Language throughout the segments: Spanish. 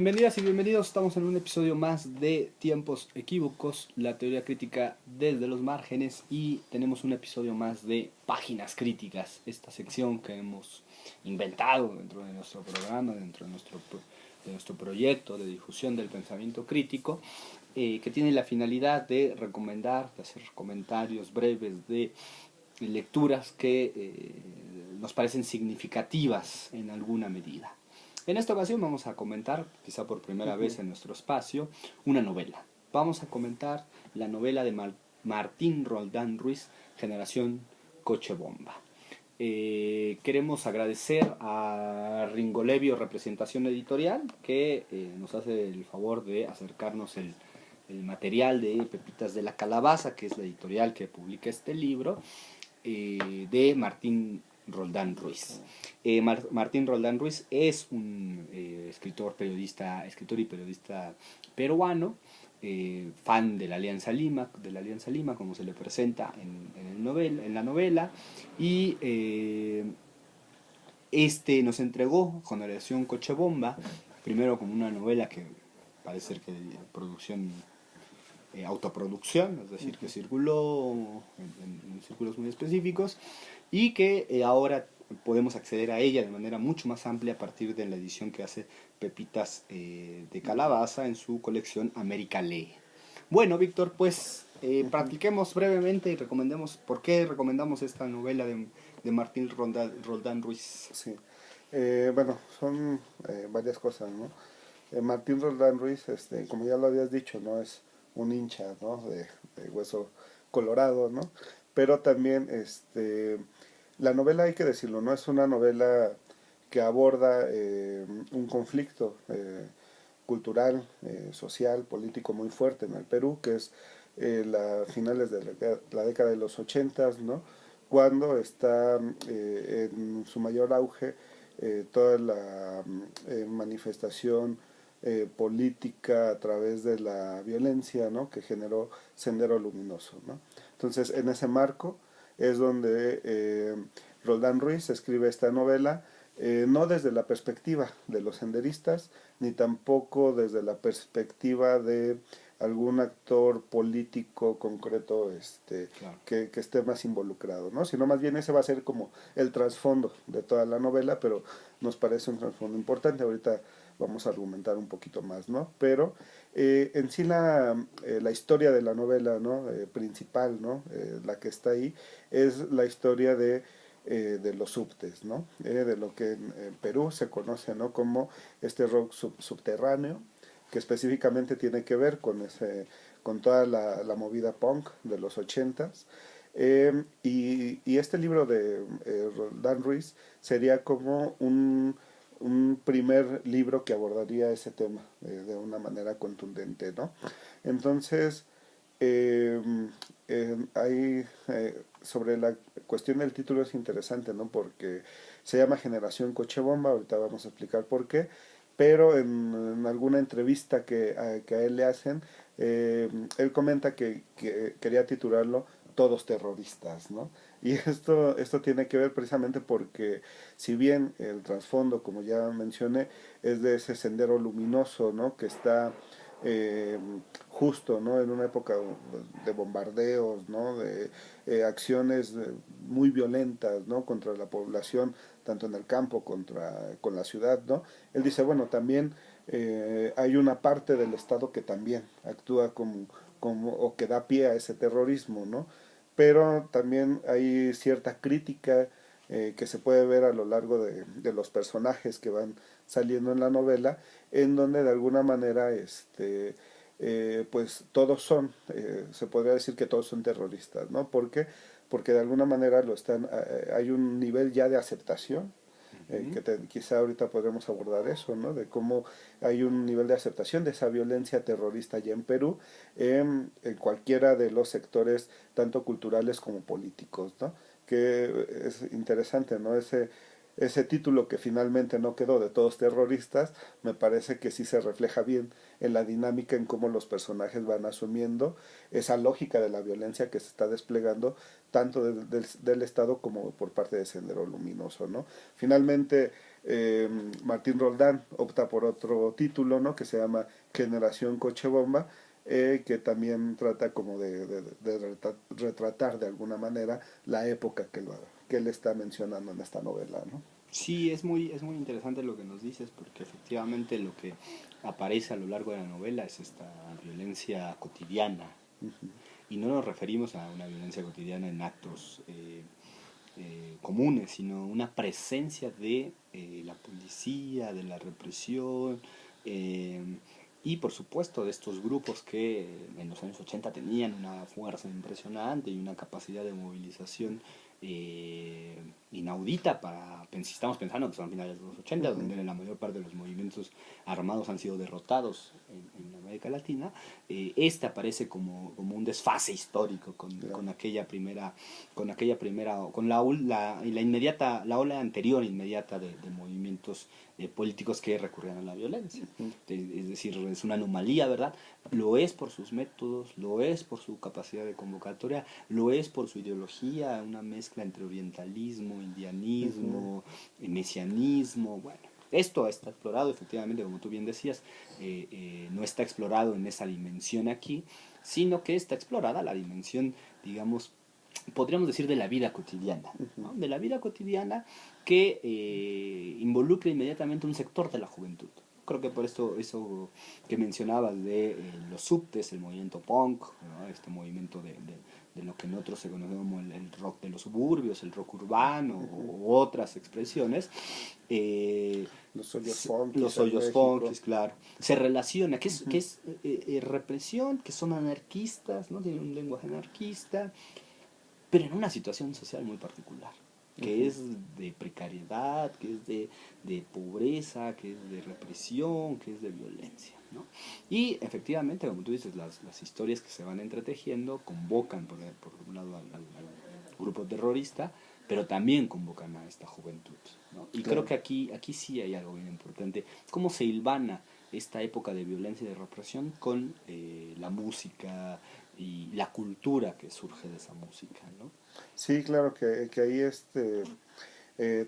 Bienvenidas y bienvenidos, estamos en un episodio más de Tiempos Equívocos, la teoría crítica desde los márgenes, y tenemos un episodio más de Páginas Críticas, esta sección que hemos inventado dentro de nuestro programa, dentro de nuestro proyecto de difusión del pensamiento crítico, que tiene la finalidad de recomendar, de hacer comentarios breves de lecturas que nos parecen significativas en alguna medida. En esta ocasión vamos a comentar, quizá por primera vez en nuestro espacio, una novela. Vamos a comentar la novela de Martín Roldán Ruiz, Generación Coche Bomba. Queremos agradecer a Ringolevio Representación Editorial, que nos hace el favor de acercarnos el material de Pepitas de la Calabaza, que es la editorial que publica este libro, de Martín Roldán Ruiz. Martín Roldán Ruiz es un escritor y periodista peruano, fan de la Alianza Lima, como se le presenta en la novela, y nos entregó Generación Coche Bomba, primero como una novela que parece ser que de producción, autoproducción, es decir, que circuló en círculos muy específicos, y que ahora podemos acceder a ella de manera mucho más amplia a partir de la edición que hace Pepitas de Calabaza en su colección América Lee. Bueno, Víctor, pues practiquemos brevemente y recomendemos por qué recomendamos esta novela de Martín Roldán Ruiz. Sí, bueno, son varias cosas, ¿no? Martín Roldán Ruiz, como ya lo habías dicho, no es un hincha, ¿no? de hueso colorado, ¿no? Pero también, la novela, hay que decirlo, no es una novela que aborda un conflicto cultural, social, político muy fuerte en el Perú, que es finales de la década de los 80, ¿no? Cuando está en su mayor auge toda la manifestación política a través de la violencia, ¿no? Que generó Sendero Luminoso, ¿no? Entonces, en ese marco es donde Roldán Ruiz escribe esta novela, no desde la perspectiva de los senderistas, ni tampoco desde la perspectiva de algún actor político concreto Claro. que esté más involucrado, ¿no? Sino más bien ese va a ser como el trasfondo de toda la novela, pero nos parece un trasfondo importante. Ahorita vamos a argumentar un poquito más, ¿no? Pero en sí la historia de la novela, ¿no? Principal, ¿no? La que está ahí, es la historia de los subtes, ¿no? De lo que en Perú se conoce, ¿no? Como este rock subterráneo, que específicamente tiene que ver con toda la movida punk de los 80s. Y este libro de Roldán Ruiz sería como un primer libro que abordaría ese tema de una manera contundente, ¿no? Entonces, sobre la cuestión del título es interesante, ¿no? Porque se llama Generación Coche Bomba, ahorita vamos a explicar por qué, pero en alguna entrevista que a él le hacen, él comenta que quería titularlo Todos Terroristas, ¿no? Y esto tiene que ver precisamente porque, si bien el trasfondo, como ya mencioné, es de ese sendero luminoso, ¿no? Que está eh, justo, ¿no? En una época de bombardeos, ¿no? De acciones muy violentas, ¿no? Contra la población, tanto en el campo con la ciudad, ¿no? Él dice, bueno, también hay una parte del Estado que también actúa o que da pie a ese terrorismo, ¿no? Pero también hay cierta crítica que se puede ver a lo largo de los personajes que van saliendo en la novela, en donde de alguna manera pues todos son, se podría decir que todos son terroristas, ¿no? ¿Por qué? Porque de alguna manera hay un nivel ya de aceptación, quizá ahorita podremos abordar eso, ¿no? De cómo hay un nivel de aceptación de esa violencia terrorista ya en Perú, en cualquiera de los sectores, tanto culturales como políticos, ¿no? Que es interesante, ¿no? Ese título que finalmente no quedó de Todos Terroristas, me parece que sí se refleja bien en la dinámica, en cómo los personajes van asumiendo esa lógica de la violencia que se está desplegando tanto del Estado como por parte de Sendero Luminoso, ¿no? Finalmente, Martín Roldán opta por otro título, ¿no? Que se llama Generación Coche Bomba, que también trata como de retratar de alguna manera la época que él está mencionando en esta novela, ¿no? Sí, es muy interesante lo que nos dices, porque efectivamente lo que aparece a lo largo de la novela es esta violencia cotidiana. Y no nos referimos a una violencia cotidiana en actos comunes, sino una presencia de la policía, de la represión, eh, y por supuesto de estos grupos que en los años 80 tenían una fuerza impresionante y una capacidad de movilización inaudita para, si estamos pensando que son finales de los 80, Ujú. donde la mayor parte de los movimientos armados han sido derrotados en América Latina. Este aparece como un desfase histórico Claro. con la inmediata, la ola anterior inmediata de movimientos políticos que recurrían a la violencia. Ujú. Es decir, es una anomalía, ¿verdad? Lo es por sus métodos, lo es por su capacidad de convocatoria, lo es por su ideología, una mezcla entre orientalismo, Ujú. indianismo, mesianismo, bueno. Esto está explorado, efectivamente, como tú bien decías, no está explorado en esa dimensión aquí, sino que está explorada la dimensión, digamos, podríamos decir de la vida cotidiana, Ujú. ¿no? De la vida cotidiana que involucra inmediatamente un sector de la juventud. Creo que por esto eso que mencionabas de los subtes, el movimiento punk, ¿no? Este movimiento de lo que nosotros se conoce como el rock de los suburbios, el rock urbano Ujú. u otras expresiones, eh, Los hoyos funkis los en hoyos México. funkis, claro, se relaciona, que Ujú. es represión, que son anarquistas, ¿no? Tienen un lenguaje anarquista, pero en una situación social muy particular, que Ujú. es de precariedad, que es de pobreza, que es de represión, que es de violencia, ¿no? Y efectivamente, como tú dices, las historias que se van entretejiendo convocan por un lado al grupo terrorista, pero también convocan a esta juventud, ¿no? Y creo Claro. que aquí sí hay algo bien importante, cómo se hilvana esta época de violencia y de represión con la música y la cultura que surge de esa música, ¿no? Sí, claro que ahí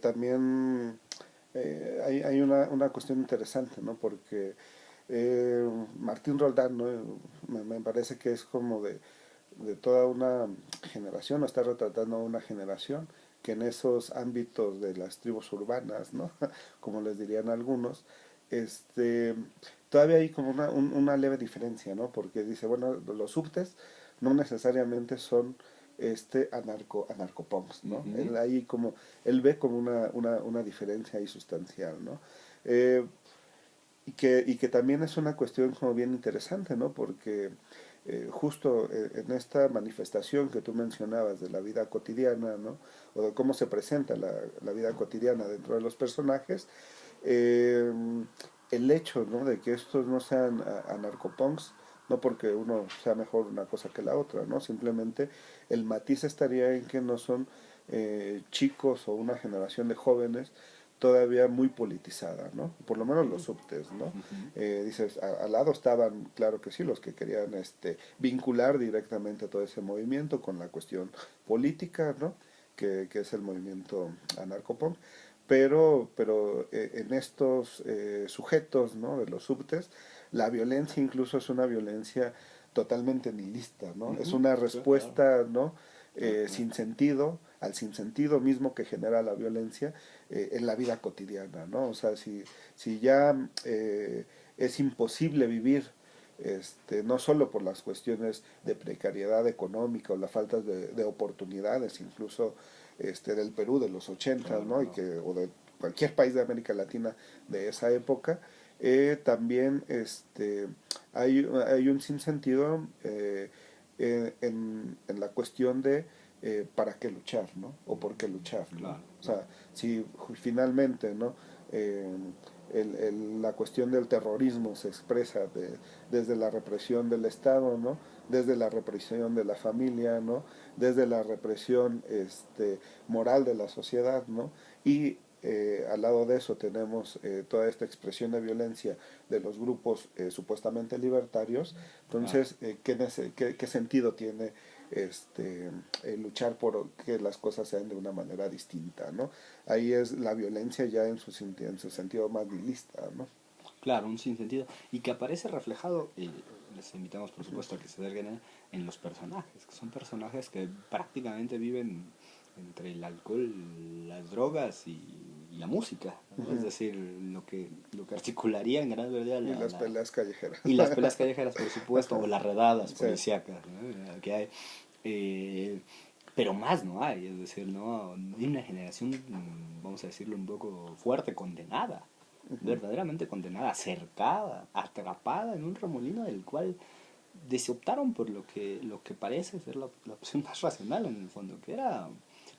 también hay una cuestión interesante, ¿no? Porque Martín Roldán, ¿no? Me parece que es como de toda una generación, o está retratando a una generación que en esos ámbitos de las tribus urbanas, ¿no? Como les dirían algunos, este, todavía hay como una leve diferencia, ¿no? Porque dice, bueno, los subtes no necesariamente son anarcopunks, ¿no? Ujú. Él ve como una diferencia ahí sustancial, ¿no? Eh, y que también es una cuestión como bien interesante, ¿no? Porque justo en esta manifestación que tú mencionabas de la vida cotidiana, ¿no? O de cómo se presenta la vida cotidiana dentro de los personajes, eh, el hecho, ¿no? De que estos no sean anarcopunks, no porque uno sea mejor una cosa que la otra, ¿no? Simplemente el matiz estaría en que no son chicos o una generación de jóvenes todavía muy politizada, ¿no? Por lo menos los subtes, ¿no? Ujú. Dices, al lado estaban, claro que sí, los que querían vincular directamente a todo ese movimiento con la cuestión política, ¿no? Que es el movimiento anarcopunk, pero en estos sujetos, ¿no? De los subtes, la violencia incluso es una violencia totalmente nihilista, ¿no? Es Ujú. una Sí, claro, respuesta, ¿no? claro, claro. Sin sentido, al sinsentido mismo que genera la violencia en la vida cotidiana, ¿no? O sea, si ya es imposible vivir, no solo por las cuestiones de precariedad económica o la falta de oportunidades, incluso del Perú de los 80, Claro, ¿no? claro. O de cualquier país de América Latina de esa época, también hay un sinsentido en la cuestión de para qué luchar, ¿no? O por qué luchar, ¿no? Claro, O claro. sea, si finalmente, ¿no? Eh, la cuestión del terrorismo se expresa desde la represión del Estado, ¿no? Desde la represión de la familia, ¿no? Desde la represión moral de la sociedad, ¿no? Y al lado de eso tenemos toda esta expresión de violencia de los grupos supuestamente libertarios. Claro. Entonces, ¿qué sentido tiene luchar por que las cosas sean de una manera distinta, ¿no? Ahí es la violencia ya en su sentido más nihilista, ¿no? Claro, un sinsentido. Y que aparece reflejado, les invitamos por supuesto a que se acerquen en los personajes, que son personajes que prácticamente viven entre el alcohol, las drogas y la música, ¿no? Es decir, lo que articularía en gran medida Y las peleas callejeras. y las peleas callejeras, por supuesto, o las redadas Sí, policíacas, ¿no? Que hay. Eh, pero más no hay, es decir, no hay una generación, vamos a decirlo un poco fuerte, condenada, verdaderamente condenada, cercada, atrapada en un remolino del cual desoptaron por lo que parece ser la opción más racional en el fondo, que era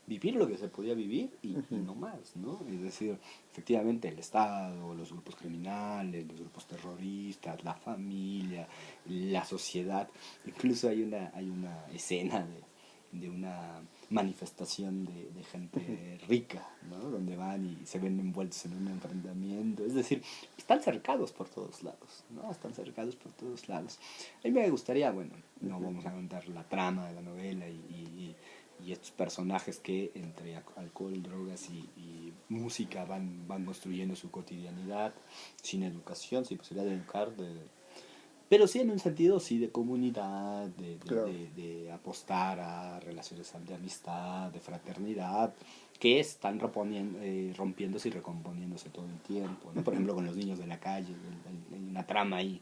vivir lo que se podía vivir y no más, ¿no? Es decir, efectivamente el Estado, los grupos criminales, los grupos terroristas, la familia, la sociedad, incluso hay una escena de una manifestación de gente rica, ¿no? Donde van y se ven envueltos en un enfrentamiento. Es decir, están cercados por todos lados, ¿no? Están cercados por todos lados. A mí me gustaría, bueno, no vamos a contar la trama de la novela y estos personajes que entre alcohol, drogas y música van construyendo su cotidianidad sin educación, sin posibilidad de educar, pero sí en un sentido sí de comunidad, claro. de apostar a relaciones de amistad, de fraternidad, que están rompiéndose y recomponiéndose todo el tiempo, ¿no? Por ejemplo, con los niños de la calle, hay una trama ahí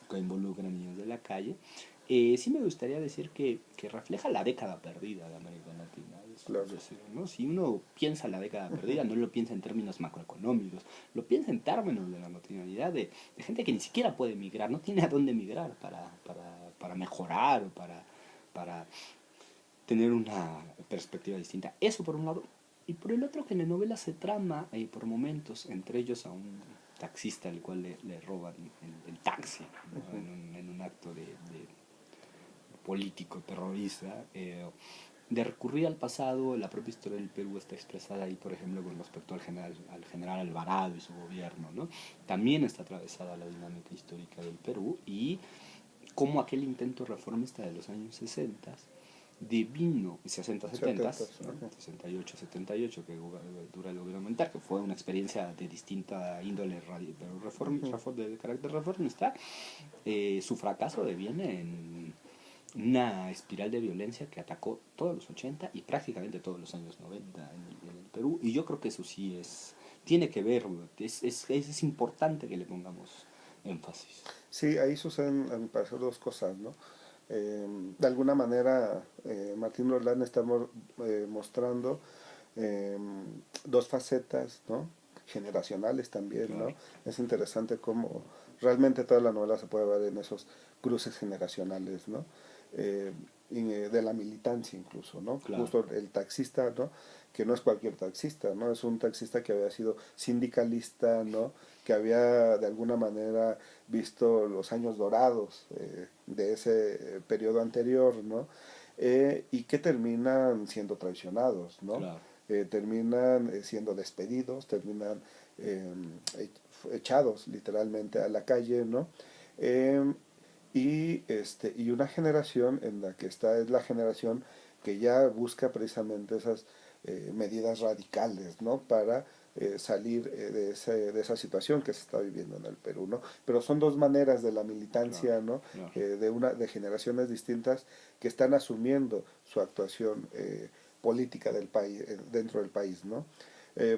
que involucra a niños de la calle. Sí me gustaría decir que refleja la década perdida de América Latina. Claro. Es decir, ¿no? Si uno piensa la década perdida, no lo piensa en términos macroeconómicos, lo piensa en términos de la cotidianidad de gente que ni siquiera puede migrar, no tiene a dónde migrar para mejorar o para tener una perspectiva distinta. Eso por un lado. Y por el otro, que en la novela se trama por momentos, entre ellos a un taxista al cual le roban el taxi, ¿no? En un acto de político terrorista, de recurrir al pasado. La propia historia del Perú está expresada ahí, por ejemplo, con respecto al general Alvarado y su gobierno, ¿no? También está atravesada la dinámica histórica del Perú y cómo aquel intento reformista de los años 60 devino, 60-70, 70. ¿no? 68-78, que dura el gobierno militar, que fue una experiencia de distinta índole, pero de carácter reformista. Su fracaso deviene en una espiral de violencia que atacó todos los 80 y prácticamente todos los años 90 en el Perú. Y yo creo que eso sí tiene que ver, es importante que le pongamos énfasis. Sí, ahí suceden, a mi parecer, dos cosas, ¿no? De alguna manera, Martín Rolán está mostrando eh, dos facetas, ¿no? Generacionales también, ¿no? Claro, Es interesante cómo realmente toda la novela se puede ver en esos cruces generacionales, ¿no? Eh, de la militancia incluso, ¿no? claro, Justo el taxista, ¿no? Que no es cualquier taxista, ¿no? Es un taxista que había sido sindicalista, ¿no? Que había de alguna manera visto los años dorados de ese periodo anterior, ¿no? Y que terminan siendo traicionados, ¿no? claro. Terminan siendo despedidos, terminan eh, echados literalmente a la calle, ¿no? Eh, y una generación en la que está es la generación que ya busca precisamente esas medidas radicales, ¿no? Para salir de esa situación que se está viviendo en el Perú, ¿no? Pero son dos maneras de la Claro, militancia, ¿no? claro. De generaciones distintas que están asumiendo su actuación política del país, dentro del país, ¿no?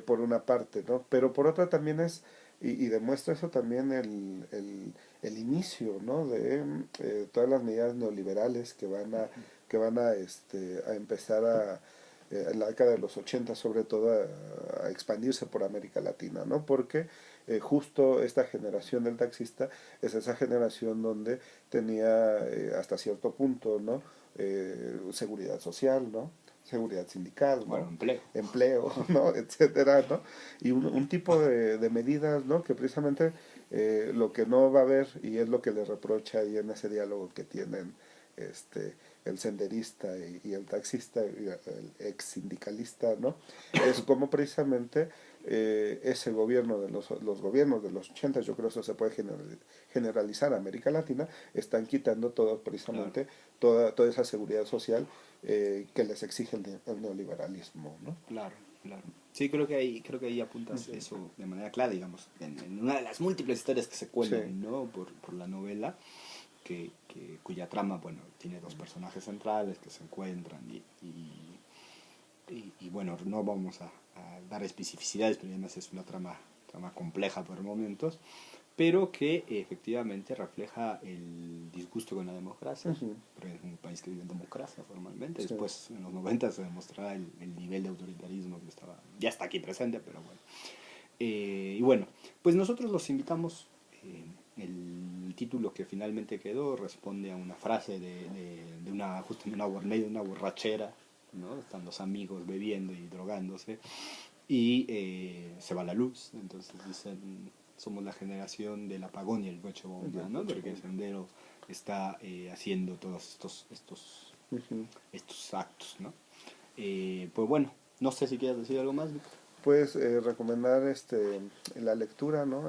Por una parte, ¿no? Pero por otra también y demuestra eso también el inicio, ¿no? De todas las medidas neoliberales que van a empezar en la década de los 80 sobre todo a expandirse por América Latina, ¿no? Porque justo esta generación del taxista es esa generación donde tenía hasta cierto punto, ¿no? Seguridad social, ¿no? Seguridad sindical, Bueno, ¿no? empleo. Empleo, ¿no? Etcétera, ¿no? Y un tipo de medidas, ¿no? Que precisamente lo que no va a haber, y es lo que le reprocha ahí en ese diálogo que tienen el senderista y el taxista, y el ex sindicalista, ¿no? Es como precisamente ese gobierno de los gobiernos de los 80, yo creo que eso se puede generalizar a América Latina, están quitando todo precisamente toda esa seguridad social que les exige el neoliberalismo, ¿no? Claro, claro. Sí, creo que ahí apuntas eso de manera clara, digamos, en una de las múltiples historias que se cuelan, Sí. ¿no? Por la novela, cuya trama, bueno, tiene dos personajes centrales que se encuentran y bueno, no vamos a dar especificidades, pero además es una trama compleja por momentos, pero que efectivamente refleja el disgusto con la democracia, Ujú. porque es un país que vive en democracia formalmente. Sí. Después, en los 90 se demostrará el nivel de autoritarismo que ya está aquí presente, pero bueno. Y bueno, pues nosotros los invitamos. El título que finalmente quedó responde a una frase de una, justo en medio de una borrachera, ¿no? Están los amigos bebiendo y drogándose y se va la luz. Entonces dicen, somos la generación del apagón y el coche bomba, ¿no? Porque Sendero está haciendo todos Ujú. estos actos, ¿no? Pues bueno, no sé si quieres decir algo más, Víctor. Pues recomendar la lectura, ¿no?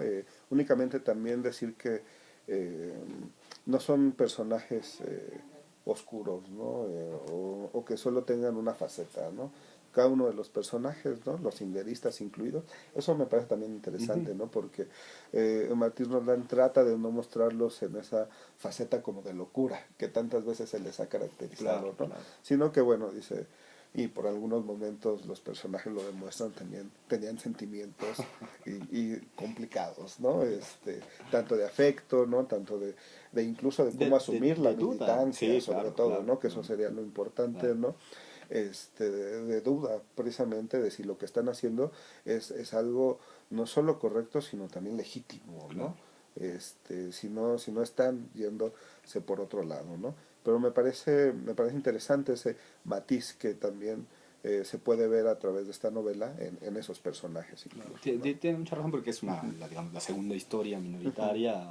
Únicamente también decir que eh, no son personajes oscuros, ¿no? O que solo tengan una faceta, ¿no? Cada uno de los personajes, ¿no? Los senderistas incluidos, eso me parece también Uh-huh. interesante, ¿no? Porque Martín Roldán trata de no mostrarlos en esa faceta como de locura que tantas veces se les ha caracterizado, Claro, ¿no? claro. Sino que, bueno, dice, y por algunos momentos los personajes lo demuestran también, tenían sentimientos y complicados, ¿no? Tanto de afecto, ¿no? Tanto de incluso de cómo asumir la De duda, militancia, sí, sobre claro, todo, claro, ¿no? Que eso claro, sería lo importante, claro. ¿no? De duda, precisamente, de si lo que están haciendo es algo no solo correcto, sino también legítimo, ¿no? Claro. Si no están yéndose por otro lado, ¿no? Pero me parece interesante ese matiz que también se puede ver a través de esta novela en esos personajes Claro. incluso, ¿no? Tiene mucha razón porque es Ujú, digamos, la segunda historia ujú, minoritaria.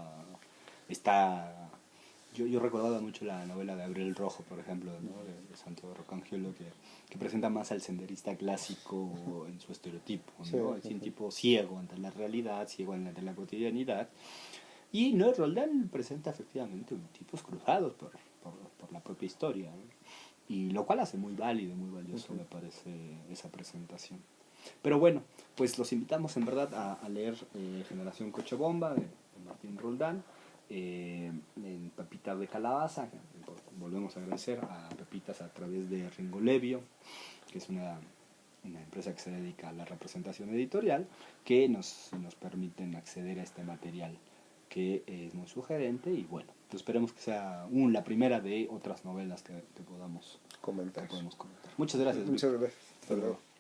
Está. Yo recordaba mucho la novela de Abril Rojo, por ejemplo, ¿no? De Santiago Rocangiolo, que presenta más al senderista clásico en su estereotipo, sí, ¿no? Es un ujú, tipo ciego ante la realidad, ciego ante la cotidianidad. Y no, Roldán presenta efectivamente tipos cruzados por la propia historia, ¿no? Y lo cual hace muy válido, muy valioso, ujú. me parece, esa presentación. Pero bueno, pues los invitamos en verdad a leer Generación Coche Bomba de Martín Roldán, en Pepita de Calabaza. Volvemos a agradecer a Pepitas a través de Ringo Levio, que es una empresa que se dedica a la representación editorial, que nos permiten acceder a este material que es muy sugerente y bueno, pues esperemos que sea la primera de otras novelas que Comentar. podemos comentar. Muchas gracias, Muchas Víctor. gracias. Hasta Hasta luego. luego.